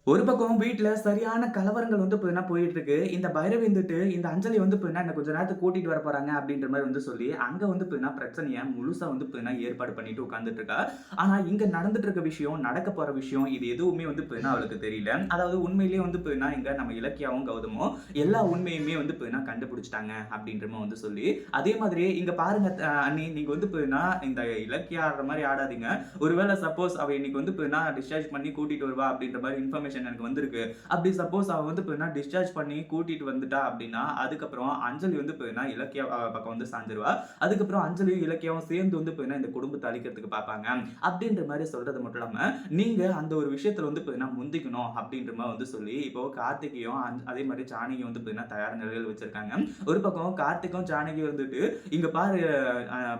ஒரு பக்கம் வீட்ல சரியான கலவரங்கள் வந்து பார்த்தீங்கன்னா போயிட்டு இருக்கு. இந்த பைரவி வந்துட்டு இந்த அஞ்சலி வந்து பார்த்தீங்கன்னா என்ன கொஞ்ச நேரத்துக்கு கூட்டிட்டு வர போறாங்க அப்படின்ற மாரி வந்து சொல்லி, அங்க வந்து பார்த்தீங்கன்னா பிரச்சனைய முழுசா வந்து பார்த்தீங்கன்னா ஏற்பாடு பண்ணிட்டு உட்கார்ந்துட்டு இருக்கா. ஆனா இங்க நடந்துட்டு இருக்க விஷயம், நடக்க போற விஷயம் இது எதுவுமே வந்து பார்த்தீங்கன்னா அவளுக்கு தெரியல. அதாவது உண்மையிலேயே வந்து பார்த்தீங்கன்னா இங்க நம்ம இலக்கியாவும், கௌதமும் எல்லா உண்மையுமே வந்து பார்த்தீங்கன்னா கண்டுபிடிச்சுட்டாங்க அப்படின்ற மாரி வந்து சொல்லி, அதே மாதிரி இங்க பாருங்க அண்ணி நீங்க வந்து பார்த்தீங்கன்னா இந்த இலக்கியா ஆடுற மாரி ஆடாதீங்க. ஒருவேள சப்போஸ் அவ இன்னைக்கு வந்து பார்த்தீங்கன்னா டிஸ்சார்ஜ் பண்ணி கூட்டிட்டு வருவா அப்படின்ற மாரி இன்ஃபர்மேஷன் எனக்கு வந்திருக்கு. அப்படி சப்போஸ் அவ வந்து பார்த்தீங்கன்னா டிஸ்சார்ஜ் பண்ணி கூட்டிட்டு வந்துட்டா அப்படின்னா, அதுக்கப்புறம் அஞ்சலி வந்து பார்த்தீங்கன்னா இலக்கியா பக்கம் வந்து சாஞ்சிருவா. அதுக்கப்புறம் அஞ்சலியும் இலக்கியாவும் சேர்ந்து வந்து பார்த்தீங்கன்னா இந்த குடும்பத்த அழிக்கிறதுக்கு பார்ப்பாங்க. அப்படின்ற மாரி சொல்றது மட்டும் இல்லாம, நீங்க அந்த ஒரு விஷயத்துல வந்து பார்த்தீங்கன்னா முந்திக்கணும் அப்படின்ற மாரி வந்து சொல்லி, இப்போ கார்த்திகையும் அதே மாரி ஜானகியும் வந்து பார்த்தீங்கன்னா தயார் நிலையில வச்சிருக்காங்க. ஒரு பக்கம் கார்த்திக்கும் ஜானகியும் வந்துட்டு, "இங்க பாரு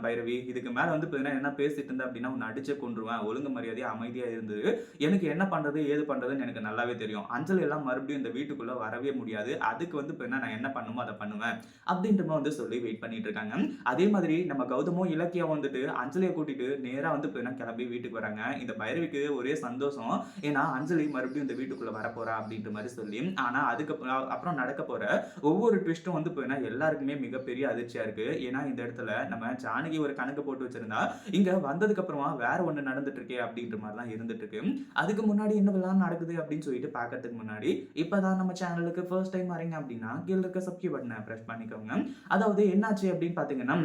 பைரவி, இதுக்கு மேல வந்து பார்த்தீங்கன்னா என்ன பேசிட்டு இருந்த அப்படின்னா உன்ன அடிச்சே கொன்றுவேன். ஒழுங்கு மரியாதையா அமைதியா இருந்து எனக்கு என்ன பண்றது, ஏது பண்றதுன்னு எனக்கு நல்லாவே தெரியும். அஞ்சலி எல்லாம் மறுபடியும் இந்த வீட்டுக்குள்ள வரவே முடியாது. அதுக்கு வந்து இப்ப என்ன நான் என்ன பண்ணணுமோ அத பண்ணுவேன். அப்படின்ற மாரி வந்து சொல்லி வெயிட் பண்ணிட்டு இருக்காங்க. அதே மாதிரி நம்ம கௌதமும், இலக்கியாவும் வந்துட்டு அஞ்சலிய கூட்டிட்டு நேரா வந்து இப்ப என்ன கிளம்பி வீட்டுக்கு வராங்க. இந்த பைரவிக்கு ஒரே சந்தோஷம். ஏன்னா அஞ்சலி மறுபடியும் இந்த வீட்டுக்குள்ள வரப்போறா அப்படின்ற மாரி சொல்லி. ஆனா அப்புறம் நடக்க போற ஒவ்வொரு ட்விஸ்டும் வந்து இப்ப என்ன எல்லாருக்குமே மிகப்பெரிய அதிர்ச்சியா இருக்கு. ஏன்னா இந்த இடத்துல நம்ம ஜானகி ஒரு கணக்கு போட்டு வச்சிருந்தா, இங்க வந்ததுக்கு அப்புறமா வேற ஒண்ணு நடந்துட்டு இருக்கே அப்படின்ற மாரி தான் இருந்துட்டு இருக்கு. அதுக்கு முன்னாடி என்னவெல்லாம் நடக்குது அப்படின்னு சொல்லிட்டு பார்க்கறதுக்கு முன்னாடி, இப்பதான் நம்ம சேனலுக்கு ஃபர்ஸ்ட் டைம் வரீங்க அப்படின்னா, கீழ இருக்க சப்ஸ்கிரைப் பட்டன பிரஸ் பண்ணிக்கோங்க. அதாவது என்னாச்சு அப்படின்னு பார்த்தீங்கன்னா,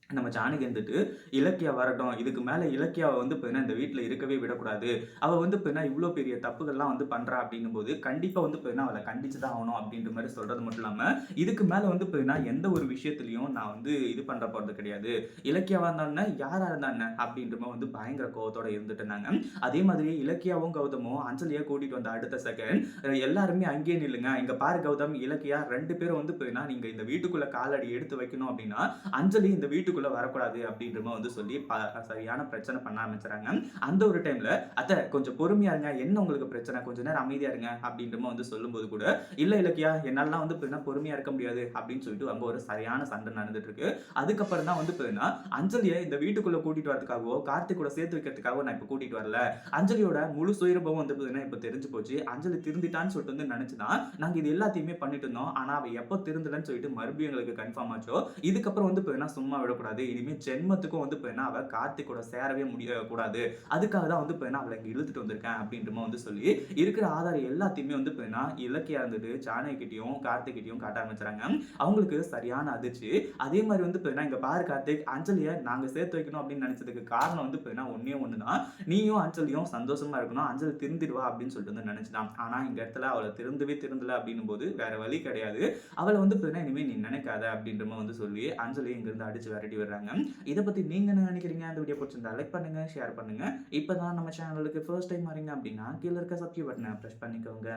நம்ம ஜானகி வந்துட்டு, "இலக்கியா வரட்டும். இதுக்கு மேல இலக்கியாவ வந்து பார்த்தீங்கன்னா, இந்த வீட்ல இருக்கவே விடக்கூடாது. அவ வந்து பார்த்தீங்கன்னா, இவ்ளோ பெரிய தப்புகள்லாம் வந்து பண்றா அப்படின்னும்போது, கண்டிப்பா வந்து பார்த்தீங்கன்னா, அவள கண்டிச்சு தான் ஆவணும்." அப்படின்ற மாரி சொல்றது மட்டும் இல்லாம, இதுக்கு மேல வந்து பார்த்தீங்கன்னா, எந்த ஒரு விஷயத்திலயும் நான் வந்து இது பண்ற போறது கிடையாது. இலக்கியாவா இருந்தா என்ன, யாரா இருந்தா என்ன அப்படின்ற மாரி வந்து பயங்கர கோவத்தோட இருந்துட்டு இருந்தாங்க. அதே மாதிரி இலக்கியாவும், கௌதமும் அஞ்சலிய கூட்டிட்டு வந்த அடுத்த செகண்ட், எல்லாருமே அங்கேயே நில்லுங்க. இங்க பாரு கௌதம், இலக்கியா 2 பேரும் வந்து பார்த்தீங்கன்னா, நீங்க இந்த வீட்டுக்குள்ள காலடி எடுத்து வைக்கணும் அப்படின்னா, அஞ்சலி இந்த வீட்டுக்குள்ள வரக்கூடாது அப்படின்ற மாரி வந்து சொல்லி சரியான பிரச்சனை பண்ண ஆரம்பிச்சுறாங்க. அந்த ஒரு டைம்ல, "அத்தை கொஞ்சம் பொறுமையா இருங்க. என்ன உங்களுக்கு பிரச்சனை? கொஞ்ச நேரம் அமைதியா இருங்க." அப்படின்ற மாரி வந்து சொல்லும்போது கூட, "இல்ல இலக்கியா, என்னாலலாம் வந்து பார்த்தீங்கன்னா பொறுமையா இருக்க முடியாது." அப்படின்னு சொல்லிட்டு அங்க ஒரு சரியான சண்டை நடந்துட்டு இருக்கு. அதுக்கப்புறம் தான் வந்து பார்த்தீங்கன்னா, அஞ்சலிய இந்த வீட்டுக்குள்ள கூட்டிட்டு வரதுக்காகவோ, கார்த்திக் கூட சேர்த்து வைக்கிறதுக்காகவோ நான் இப்ப கூட்டிட்டு வரல. அஞ்சலியோட முழு சுயரூபமும் வந்து பார்த்தீங்கன்னா, இப்ப தெரிஞ்சு போச்சு. அஞ்சலி திருந்திட்டான்னு சொல்லிட்டு வந்து நெனச்சு தான், நாங்க இது எல்லாத்தையுமே பண்ணிட்டு இருந்தோம். ஆனா, அவ எப்ப திருந்தலன்னு சொல்லிட்டு மறுபடியும் எங்களுக்கு கன்ஃபார்ம் ஆச்சோ, இதுக்கப்புறம் வந்து பார்த்தீங்கன்னா, சும்மா விடக்கூடாது. இனிமே ஜென்மத்துக்கும் வந்து பார்த்தீங்கன்னா, அவ கார்த்திக் கூட சேரவே கூடாது. அதுக்காக தான் வந்து பார்த்தீங்கன்னா, அவள இங்க இழுத்துட்டு வந்திருக்கேன் அப்படின்ற மாரி வந்து சொல்லி, இருக்கிற ஆதாரம் எல்லாத்தையுமே வந்து பார்த்தீங்கன்னா, இலக்கியா இருந்துட்டு ஜானகி கிட்டயும், கார்த்திக் கிட்டயும் காட்ட ஆரம்பிச்சுறாங்க. அவங்களுக்கு சரியான அதிர்ச்சி. அதே மாரி வந்து பார்த்தீங்கன்னா, "இங்க பாரு கார்த்திக், அஞ்சலிய நாங்க சேர்த்து வைக்கணும் அப்படின்னு நெனச்சதுக்கு காரணம் வந்து பார்த்தீங்கன்னா, ஒண்ணே ஒண்ணு தான். நீயும் அஞ்சலியும் சந்தோஷமா இருக்கணும். அஞ்சலி திருந்திடுவா அப்படின்னு சொல்லிட்டு வந்து நினைச்சுட்டான். ஆனா இந்த இடத்துல அவள திருந்தல அப்படின்னும்போது வேற வழி கிடையாது. அவள வந்து பார்த்தீங்கன்னா, இனிமே நீ நினைக்காத அப்படின்ற மாரி வந்து சொல்லி அஞ்சலி இங்கிருந்து அடிச்சு விரட்டி விடுறாங்க. இத பத்தி நீங்க என்ன நினைக்கிறீங்க? இந்த வீடியோ பிடிச்சிருந்தா லைக் பண்ணுங்க, ஷேர் பண்ணுங்க. இப்பதான் நம்ம சேனலுக்கு ஃபர்ஸ்ட் டைம் வரீங்க அப்படின்னா, கீழ இருக்க சப்ஸ்கிரைப் பட்டன பிரஸ் பண்ணிக்கோங்க.